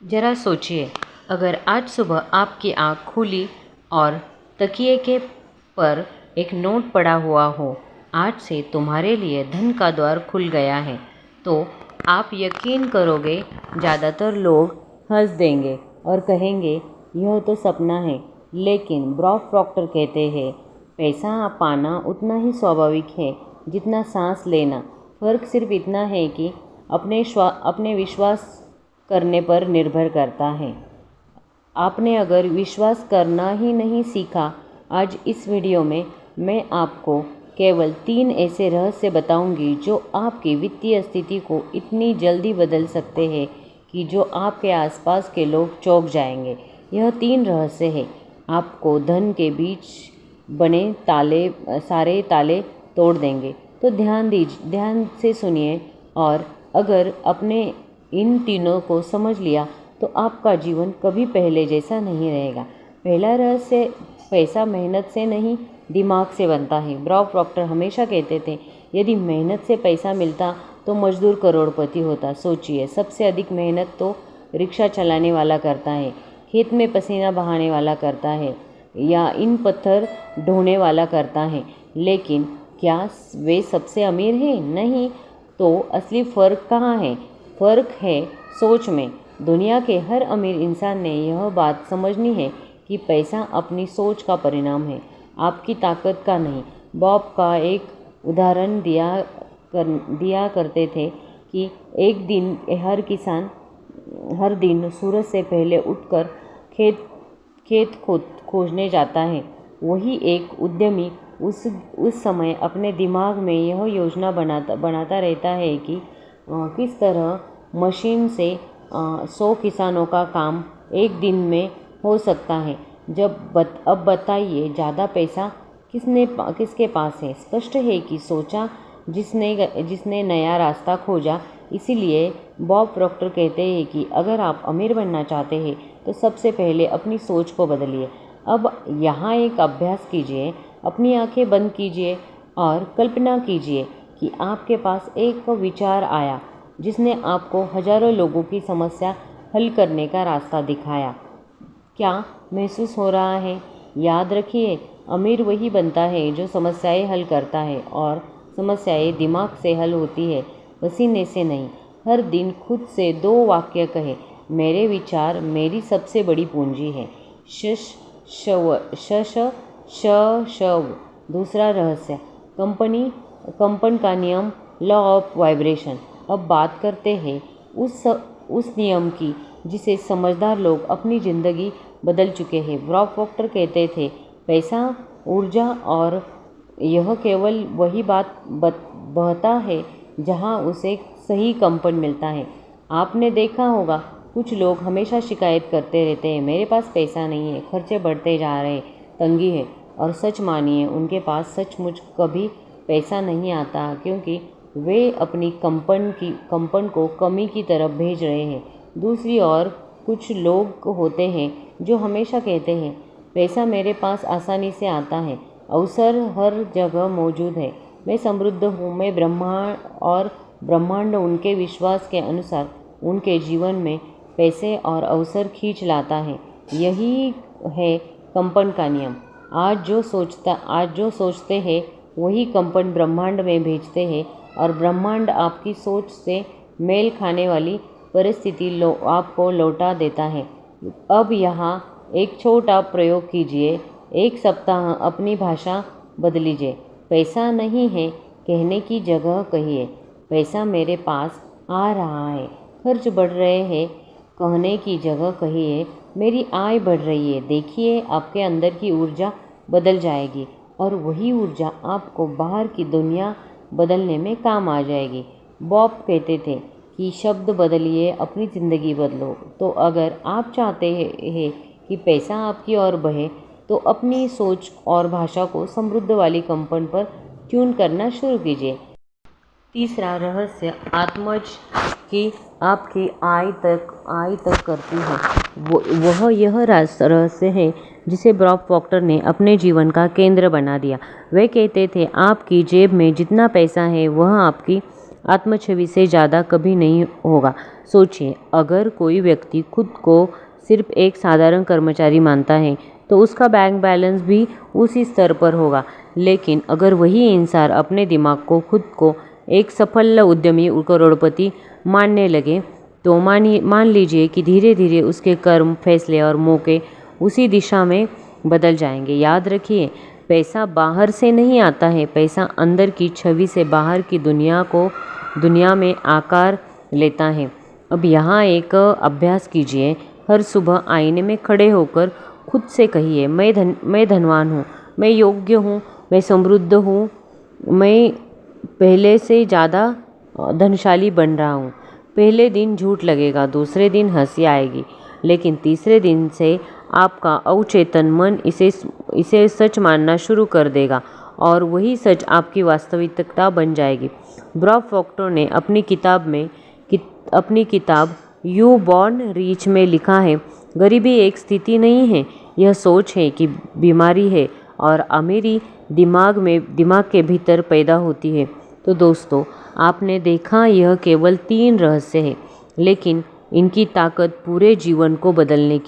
जरा सोचिए, अगर आज सुबह आपकी आँख खुली और तकिए के पर एक नोट पड़ा हुआ हो, आज से तुम्हारे लिए धन का द्वार खुल गया है, तो आप यकीन करोगे ज़्यादातर लोग हंस देंगे और कहेंगे यह तो सपना है। लेकिन बॉब प्रॉक्टर कहते हैं पैसा पाना उतना ही स्वाभाविक है जितना सांस लेना। फ़र्क सिर्फ इतना है कि अपने विश्वास करने पर निर्भर करता है। आपने अगर विश्वास करना ही नहीं सीखा, आज इस वीडियो में मैं आपको केवल 3 ऐसे रहस्य बताऊंगी जो आपकी वित्तीय स्थिति को इतनी जल्दी बदल सकते हैं कि जो आपके आसपास के लोग चौंक जाएंगे। यह 3 रहस्य हैं आपको धन के बीच बने सारे ताले तोड़ देंगे। तो ध्यान से सुनिए, और अगर आपने इन तीनों को समझ लिया तो आपका जीवन कभी पहले जैसा नहीं रहेगा। पहला रहस्य, पैसा मेहनत से नहीं दिमाग से बनता है। बॉब प्रॉक्टर हमेशा कहते थे यदि मेहनत से पैसा मिलता तो मजदूर करोड़पति होता। सोचिए, सबसे अधिक मेहनत तो रिक्शा चलाने वाला करता है, खेत में पसीना बहाने वाला करता है, या इन पत्थर ढोने वाला करता है। लेकिन क्या वे सबसे अमीर हैं? नहीं। तो असली फ़र्क कहाँ है? फ़र्क है सोच में। दुनिया के हर अमीर इंसान ने यह बात समझनी है कि पैसा अपनी सोच का परिणाम है, आपकी ताकत का नहीं। बॉब का एक उदाहरण दिया करते थे कि एक दिन हर किसान हर दिन सूरज से पहले उठकर खेत खोजने जाता है। वही एक उद्यमी उस समय अपने दिमाग में यह योजना बनाता रहता है कि किस तरह मशीन से 100 किसानों का काम एक दिन में हो सकता है। अब बताइए, ज़्यादा पैसा किसके पास है? स्पष्ट है कि सोचा जिसने नया रास्ता खोजा। इसीलिए बॉब प्रॉक्टर कहते हैं कि अगर आप अमीर बनना चाहते हैं तो सबसे पहले अपनी सोच को बदलिए। अब यहाँ एक अभ्यास कीजिए, अपनी आंखें बंद कीजिए और कल्पना कीजिए कि आपके पास एक विचार आया जिसने आपको हजारों लोगों की समस्या हल करने का रास्ता दिखाया। क्या महसूस हो रहा है? याद रखिए, अमीर वही बनता है जो समस्याएं हल करता है, और समस्याएं दिमाग से हल होती है, पसीने से नहीं। हर दिन खुद से 2 वाक्य कहे, मेरे विचार मेरी सबसे बड़ी पूंजी है। शव। दूसरा रहस्य, कंपन का नियम, लॉ ऑफ वाइब्रेशन। अब बात करते हैं उस नियम की जिसे समझदार लोग अपनी ज़िंदगी बदल चुके हैं। बॉब प्रॉक्टर कहते थे पैसा ऊर्जा, और यह केवल वही बहता है जहां उसे सही कंपन मिलता है। आपने देखा होगा कुछ लोग हमेशा शिकायत करते रहते हैं, मेरे पास पैसा नहीं है, खर्चे बढ़ते जा रहे हैं, तंगी है। और सच मानिए, उनके पास सचमुच कभी पैसा नहीं आता, क्योंकि वे अपनी कंपन को कमी की तरफ भेज रहे हैं। दूसरी ओर कुछ लोग होते हैं जो हमेशा कहते हैं पैसा मेरे पास आसानी से आता है, अवसर हर जगह मौजूद है, मैं समृद्ध हूँ। मैं ब्रह्मांड उनके विश्वास के अनुसार उनके जीवन में पैसे और अवसर खींच लाता है। यही है कंपन का नियम। आज जो सोचते हैं वही कंपन ब्रह्मांड में भेजते हैं, और ब्रह्मांड आपकी सोच से मेल खाने वाली परिस्थिति आपको लौटा देता है। अब यहाँ एक छोटा प्रयोग कीजिए। एक सप्ताह अपनी भाषा बदलीजिए। पैसा नहीं है कहने की जगह कहिए, पैसा मेरे पास आ रहा है। खर्च बढ़ रहे हैं कहने की जगह कहिए, मेरी आय बढ़ रही है। देखिए, आपके अंदर की ऊर्जा बदल जाएगी, और वही ऊर्जा आपको बाहर की दुनिया बदलने में काम आ जाएगी। बॉब कहते थे कि शब्द बदलिए, अपनी ज़िंदगी बदलो। तो अगर आप चाहते हैं कि पैसा आपकी ओर बहे, तो अपनी सोच और भाषा को समृद्ध वाली कंपन पर ट्यून करना शुरू कीजिए। तीसरा रहस्य, आत्मज की आपकी आय तक करती है। वह यह रहस्य है जिसे बॉब प्रॉक्टर ने अपने जीवन का केंद्र बना दिया। वे कहते थे आपकी जेब में जितना पैसा है वह आपकी आत्मछवि से ज़्यादा कभी नहीं होगा। सोचिए, अगर कोई व्यक्ति खुद को सिर्फ एक साधारण कर्मचारी मानता है तो उसका बैंक बैलेंस भी उसी स्तर पर होगा। लेकिन अगर वही इंसान अपने दिमाग को खुद को एक सफल उद्यमी करोड़पति मानने लगे तो मान लीजिए कि धीरे धीरे उसके कर्म, फैसले और मौके उसी दिशा में बदल जाएंगे। याद रखिए, पैसा बाहर से नहीं आता है, पैसा अंदर की छवि से बाहर की दुनिया में आकार लेता है। अब यहाँ एक अभ्यास कीजिए। हर सुबह आईने में खड़े होकर खुद से कहिए, मैं धनवान हूँ, मैं योग्य हूँ, मैं समृद्ध हूँ, मैं पहले से ज़्यादा धनशाली बन रहा हूँ। पहले दिन झूठ लगेगा, दूसरे दिन हंसी आएगी, लेकिन तीसरे दिन से आपका अवचेतन मन इसे सच मानना शुरू कर देगा और वही सच आपकी वास्तविकता बन जाएगी। बॉब प्रॉक्टर ने अपनी किताब यू बॉर्न रिच में लिखा है, गरीबी एक स्थिति नहीं है, यह सोच है कि बीमारी है और अमीरी दिमाग के भीतर पैदा होती है। तो दोस्तों, आपने देखा, यह केवल 3 रहस्य है, लेकिन इनकी ताकत पूरे जीवन को बदलने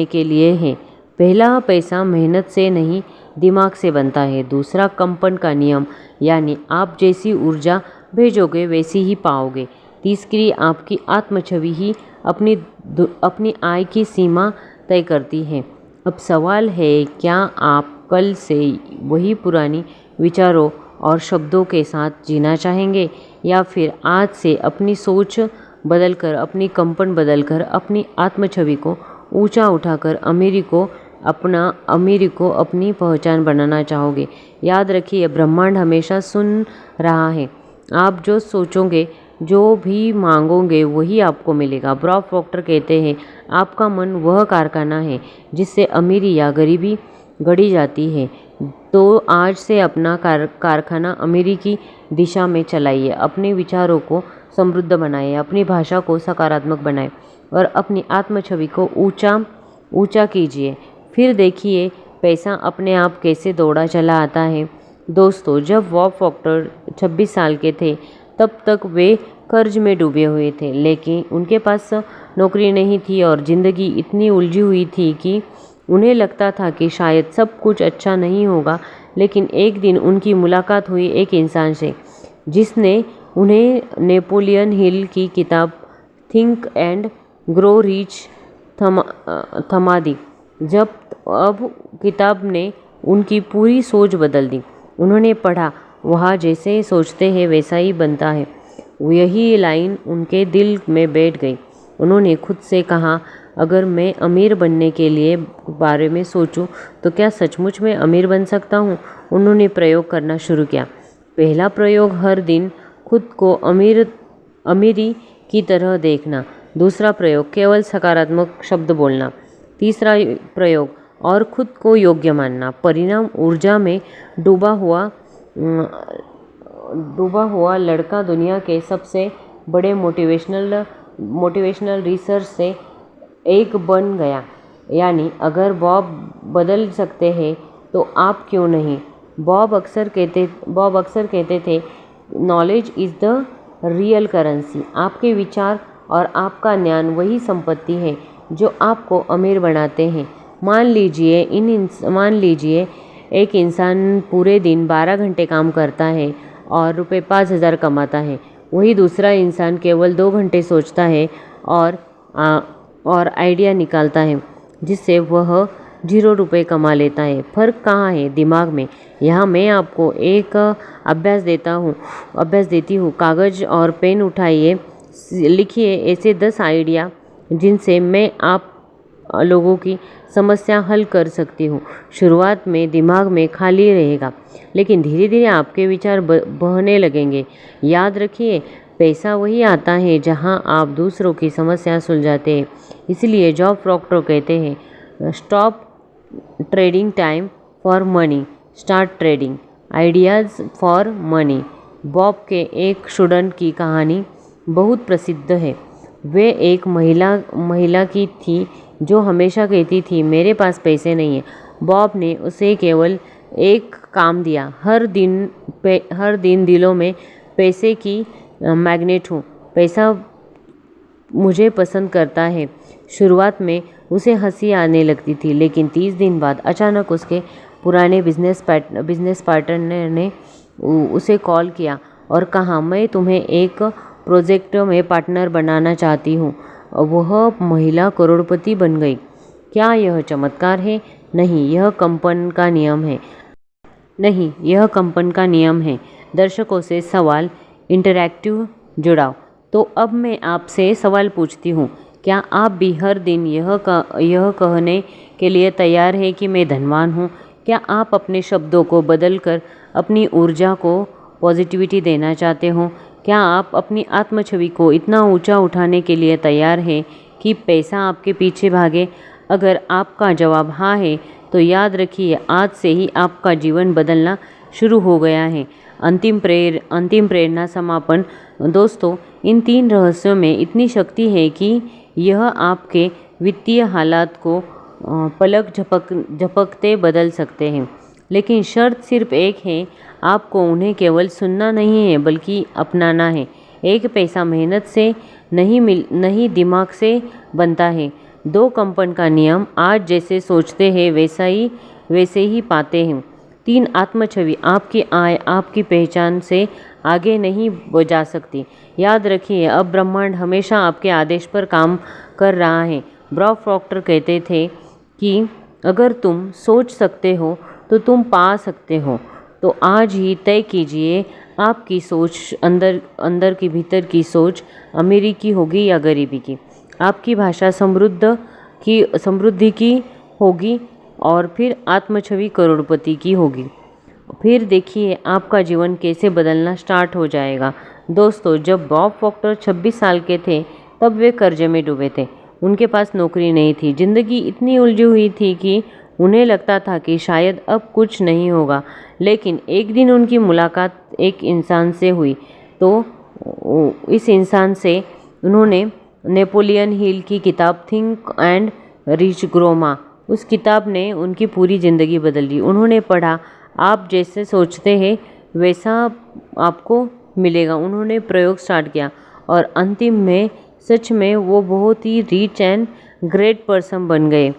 के लिए है। पहला, पैसा मेहनत से नहीं दिमाग से बनता है। दूसरा, कंपन का नियम, यानी आप जैसी ऊर्जा भेजोगे वैसी ही पाओगे। तीसरी, आपकी आत्मछवि ही अपनी आय की सीमा तय करती है। अब सवाल है, क्या आप कल से वही पुरानी विचारों और शब्दों के साथ जीना चाहेंगे, या फिर आज से अपनी सोच बदलकर, अपनी कंपन बदलकर, अपनी आत्मछवि को ऊंचा उठाकर अमीरी को अपनी पहचान बनाना चाहोगे? याद रखिए, ब्रह्मांड हमेशा सुन रहा है। आप जो सोचोगे, जो भी मांगोगे, वही आपको मिलेगा। बॉब प्रॉक्टर कहते हैं, आपका मन वह कारखाना है जिससे अमीरी या गरीबी गढ़ी जाती है। तो आज से अपना कारखाना अमीरी की दिशा में चलाइए। अपने विचारों को समृद्ध बनाइए, अपनी भाषा को सकारात्मक बनाएं और अपनी आत्मछवि को ऊंचा कीजिए। फिर देखिए, पैसा अपने आप कैसे दौड़ा चला आता है। दोस्तों, जब बॉब प्रॉक्टर 26 साल के थे, तब तक वे कर्ज में डूबे हुए थे, लेकिन उनके पास नौकरी नहीं थी और ज़िंदगी इतनी उलझी हुई थी कि उन्हें लगता था कि शायद सब कुछ अच्छा नहीं होगा। लेकिन एक दिन उनकी मुलाकात हुई एक इंसान से जिसने उन्हें नेपोलियन हिल की किताब थिंक एंड ग्रो रिच थमा दी। अब किताब ने उनकी पूरी सोच बदल दी। उन्होंने पढ़ा, वहाँ जैसे सोचते हैं वैसा ही बनता है। यही लाइन उनके दिल में बैठ गई। उन्होंने खुद से कहा, अगर मैं अमीर बनने के लिए बारे में सोचूं तो क्या सचमुच में अमीर बन सकता हूं? उन्होंने प्रयोग करना शुरू किया। पहला प्रयोग, हर दिन खुद को अमीरी की तरह देखना। दूसरा प्रयोग, केवल सकारात्मक शब्द बोलना। तीसरा प्रयोग, और खुद को योग्य मानना। परिणाम, ऊर्जा में डूबा हुआ लड़का दुनिया के सबसे बड़े मोटिवेशनल रिसर्च से एक बन गया। यानी अगर बॉब बदल सकते हैं तो आप क्यों नहीं? बॉब अक्सर कहते थे, knowledge is the real currency. आपके विचार और आपका ज्ञान वही संपत्ति है जो आपको अमीर बनाते हैं। मान लीजिए एक इंसान पूरे दिन 12 घंटे काम करता है और रुपये 5,000 कमाता है। वही दूसरा इंसान केवल 2 घंटे सोचता है और आइडिया निकालता है, जिससे वह 0 रुपये कमा लेता है। फ़र्क कहाँ है? दिमाग में। यहाँ मैं आपको एक अभ्यास देती हूँ। कागज़ और पेन उठाइए, लिखिए ऐसे 10 आइडिया जिनसे मैं आप लोगों की समस्या हल कर सकती हूँ। शुरुआत में दिमाग में खाली रहेगा, लेकिन धीरे धीरे आपके विचार बहने लगेंगे। याद रखिए, पैसा वही आता है जहाँ आप दूसरों की समस्या सुलझाते हैं। इसलिए बॉब प्रॉक्टर कहते हैं, stop trading time for money, start trading ideas for money. Bob के एक स्टूडेंट की कहानी बहुत प्रसिद्ध है। वे एक महिला की थी जो हमेशा कहती थी, मेरे पास पैसे नहीं है। बॉब ने उसे केवल एक काम दिया, हर दिन दिलों में पैसे की मैग्नेट हूँ। मुझे पसंद करता है। शुरुआत में उसे हंसी आने लगती थी, लेकिन 30 दिन बाद अचानक उसके पुराने बिजनेस पार्टनर ने उसे कॉल किया और कहा, मैं तुम्हें एक प्रोजेक्ट में पार्टनर बनाना चाहती हूँ। वह महिला करोड़पति बन गई। क्या यह चमत्कार है? नहीं, यह कंपन का नियम है। नहीं, यह कंपन का नियम है। दर्शकों से सवाल, इंटरैक्टिव जुड़ाव। तो अब मैं आपसे सवाल पूछती हूँ, क्या आप भी हर दिन यह कहने के लिए तैयार हैं कि मैं धनवान हूँ? क्या आप अपने शब्दों को बदलकर अपनी ऊर्जा को पॉजिटिविटी देना चाहते हो? क्या आप अपनी आत्मछवि को इतना ऊंचा उठाने के लिए तैयार हैं कि पैसा आपके पीछे भागे? अगर आपका जवाब हाँ है, तो याद रखिए, आज से ही आपका जीवन बदलना शुरू हो गया है। अंतिम प्रेरणा समापन। दोस्तों, इन 3 रहस्यों में इतनी शक्ति है कि यह आपके वित्तीय हालात को पलक झपकते बदल सकते हैं। लेकिन शर्त सिर्फ एक है, आपको उन्हें केवल सुनना नहीं है, बल्कि अपनाना है। एक पैसा मेहनत से नहीं दिमाग से बनता है। 2 कंपन का नियम, आज जैसे सोचते हैं वैसे ही पाते हैं। 3 आत्मछवि, आपकी आय आपकी पहचान से आगे नहीं जा सकती। याद रखिए, अब ब्रह्मांड हमेशा आपके आदेश पर काम कर रहा है। बॉब प्रॉक्टर कहते थे कि अगर तुम सोच सकते हो तो तुम पा सकते हो। तो आज ही तय कीजिए, आपकी सोच अंदर की भीतर की सोच अमीरी की होगी या गरीबी की। आपकी भाषा समृद्धि की होगी और फिर आत्मछवि करोड़पति की होगी। फिर देखिए आपका जीवन कैसे बदलना स्टार्ट हो जाएगा। दोस्तों, जब बॉब प्रॉक्टर 26 साल के थे, तब वे कर्जे में डूबे थे। उनके पास नौकरी नहीं थी। जिंदगी इतनी उलझी हुई थी कि उन्हें लगता था कि शायद अब कुछ नहीं होगा। लेकिन एक दिन उनकी मुलाकात एक इंसान से हुई। तो इस इंसान से उन्होंने नेपोलियन हिल की किताब थिंक एंड रिच ग्रो, उस किताब ने उनकी पूरी ज़िंदगी बदल दी। उन्होंने पढ़ा, आप जैसे सोचते हैं वैसा आपको मिलेगा। उन्होंने प्रयोग स्टार्ट किया और अंतिम में सच में वो बहुत ही रिच एंड ग्रेट पर्सन बन गए।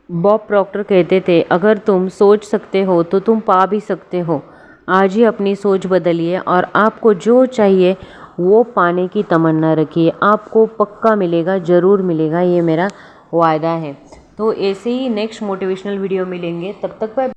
बॉब प्रॉक्टर कहते थे, अगर तुम सोच सकते हो तो तुम पा भी सकते हो। आज ही अपनी सोच बदलिए और आपको जो चाहिए वो पाने की तमन्ना रखिए। आपको पक्का मिलेगा, ज़रूर मिलेगा, ये मेरा वायदा है। तो ऐसे ही नेक्स्ट मोटिवेशनल वीडियो मिलेंगे। तब तक बाय।